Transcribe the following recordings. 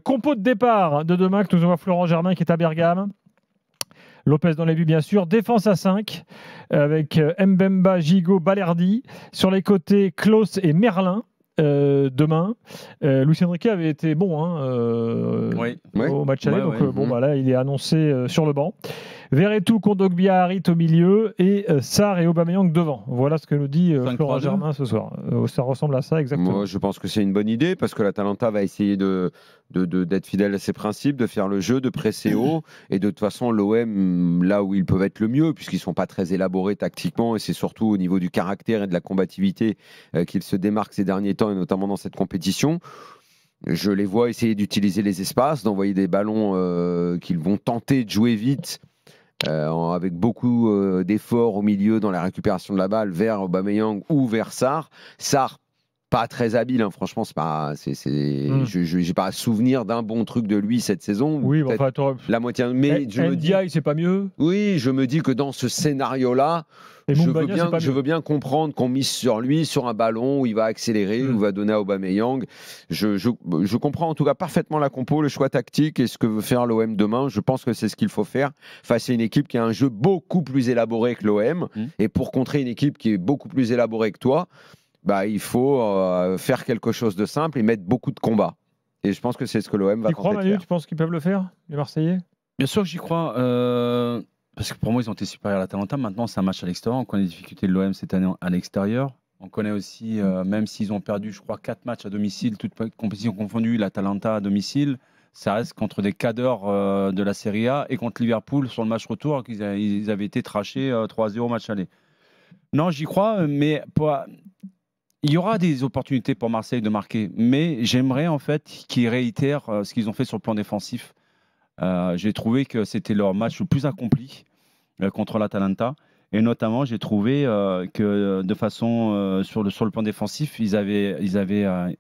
Compo de départ de demain que nous envoie Florent Germain qui est à Bergame. Lopez dans les buts, bien sûr. Défense à 5 avec Mbemba, Gigot, Balerdi. Sur les côtés, Klose et Merlin. Demain, Luis Enrique avait été bon au match aller, donc là il est annoncé sur le banc. Verretou, Kondogbia, Harit au milieu et Sarr et Aubameyang devant. Voilà ce que nous dit Florent Germain ce soir. Ça ressemble à ça exactement. Moi, je pense que c'est une bonne idée parce que l'Atalanta va essayer d'être fidèle à ses principes, de faire le jeu, de presser haut et de toute façon l'OM là où ils peuvent être le mieux puisqu'ils sont pas très élaborés tactiquement et c'est surtout au niveau du caractère et de la combativité qu'ils se démarquent ces derniers temps et notamment dans cette compétition. Je les vois essayer d'utiliser les espaces, d'envoyer des ballons qu'ils vont tenter de jouer vite avec beaucoup d'efforts au milieu dans la récupération de la balle vers Aubameyang ou vers Sarr. Sarr pas très habile, hein. Franchement, je n'ai pas à souvenir d'un bon truc de lui cette saison. Oui, enfin, la moitié. Mais Ndiaye, c'est pas mieux. Oui, je me dis que dans ce scénario-là, je veux bien comprendre qu'on mise sur lui, sur un ballon où il va accélérer, où il va donner à Aubameyang. Je comprends en tout cas parfaitement la compo, le choix tactique et ce que veut faire l'OM demain. Je pense que c'est ce qu'il faut faire face à une équipe qui a un jeu beaucoup plus élaboré que l'OM. Et pour contrer une équipe qui est beaucoup plus élaborée que toi, il faut faire quelque chose de simple et mettre beaucoup de combats. Et je pense que c'est ce que l'OM va tenter de faire. Tu crois, Manu, tu penses qu'ils peuvent le faire, les Marseillais ? Bien sûr que j'y crois. Parce que pour moi, ils ont été supérieurs à l'Atalanta. Maintenant, c'est un match à l'extérieur. On connaît les difficultés de l'OM cette année à l'extérieur. On connaît aussi, même s'ils ont perdu, je crois, 4 matchs à domicile, toutes compétitions confondues, l'Atalanta à domicile, ça reste contre des cadres de la Serie A et contre Liverpool sur le match retour, ils avaient été trashés 3-0 match aller. Non, j'y crois, mais il y aura des opportunités pour Marseille de marquer. Mais j'aimerais en fait qu'ils réitèrent ce qu'ils ont fait sur le plan défensif. J'ai trouvé que c'était leur match le plus accompli contre l'Atalanta. Et notamment, j'ai trouvé que de façon sur le plan défensif, ils avaient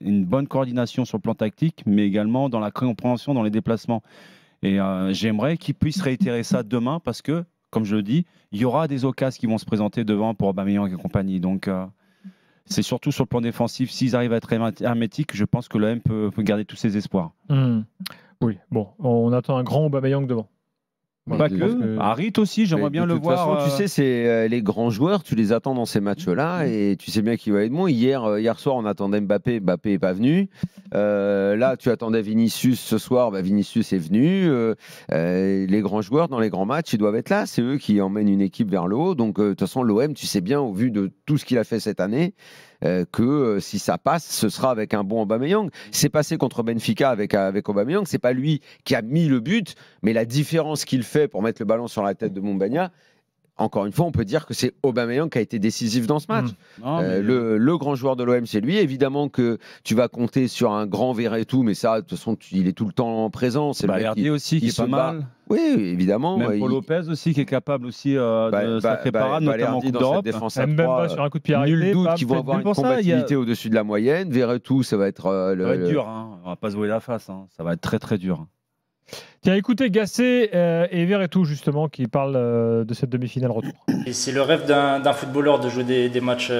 une bonne coordination sur le plan tactique, mais également dans la compréhension dans les déplacements. Et j'aimerais qu'ils puissent réitérer ça demain parce que, comme je le dis, il y aura des occasions qui vont se présenter devant pour Aubameyang et compagnie. Donc, c'est surtout sur le plan défensif. S'ils arrivent à être hermétiques, je pense que l'OM peut garder tous ses espoirs. Oui, bon, on attend un grand Aubameyang devant. Pas que. Harit aussi, j'aimerais bien le voir. De toute façon, tu sais, c'est les grands joueurs, tu les attends dans ces matchs-là et tu sais bien qu'il va être bon. Hier soir, on attendait Mbappé n'est pas venu. Là, tu attendais Vinicius ce soir, Vinicius est venu. Les grands joueurs dans les grands matchs, ils doivent être là. C'est eux qui emmènent une équipe vers le haut. Donc, de toute façon, l'OM, tu sais bien, au vu de tout ce qu'il a fait cette année, que si ça passe, ce sera avec un bon Aubameyang. C'est passé contre Benfica avec Aubameyang. C'est pas lui qui a mis le but, mais la différence qu'il fait pour mettre le ballon sur la tête de Mumbagna, encore une fois, on peut dire que c'est Aubameyang qui a été décisif dans ce match. Le grand joueur de l'OM, c'est lui. Évidemment que tu vas compter sur un grand Verretou, mais ça, de toute façon, il est tout le temps présent. C'est Balerdi aussi, qui est pas mal. Oui, évidemment. Même Paul Lopez aussi, qui est capable aussi de sacrées parades, notamment en Coupe d'Europe. Mbemba sur un coup de pied arrêté. Nul doute qu'ils vont avoir une combativité au-dessus de la moyenne. Verretou, ça va être... ça va être dur, hein. On va pas se voiler la face. Hein. Ça va être très, très dur. Tiens, écoutez Gasset et Verretou, justement, qui parlent de cette demi-finale retour. Et c'est le rêve d'un footballeur de jouer des matchs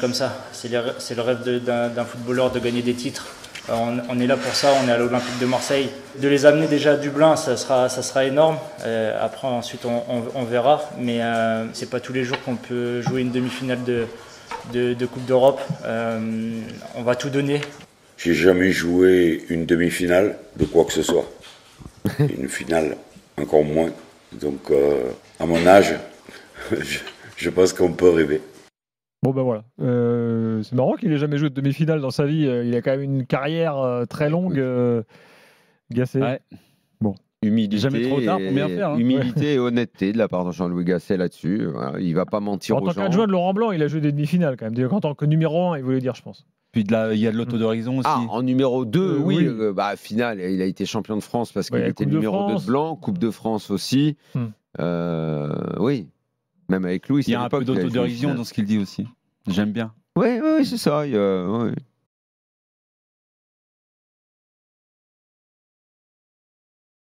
comme ça. C'est le rêve d'un footballeur de gagner des titres. On est là pour ça, on est à l'Olympique de Marseille. De les amener déjà à Dublin, ça sera énorme. Après, ensuite, on verra. Mais c'est pas tous les jours qu'on peut jouer une demi-finale de Coupe d'Europe. On va tout donner. J'ai jamais joué une demi-finale de quoi que ce soit. Une finale, encore moins. Donc, à mon âge, je pense qu'on peut rêver. Bon, ben voilà. C'est marrant qu'il n'ait jamais joué de demi-finale dans sa vie. Il a quand même une carrière très longue. Gasset. Ouais. Bon. Humilité, jamais trop tard pour bien faire. Hein. Humilité et honnêteté de la part de Jean-Louis Gasset là-dessus. Voilà, il ne va pas mentir aux gens. En tant qu'adjoint de Laurent Blanc, il a joué des demi-finales quand même. En tant que numéro 1, il voulait dire, je pense. Puis il y a de l'auto-d'horizon aussi. En numéro 2, oui. Finale, il a été champion de France parce qu'il était numéro 2 de Blanc. Coupe de France aussi. Oui. Même avec Louis. Il y a un peu d'auto-dérision dans ce qu'il dit aussi. J'aime bien. Oui, c'est ça.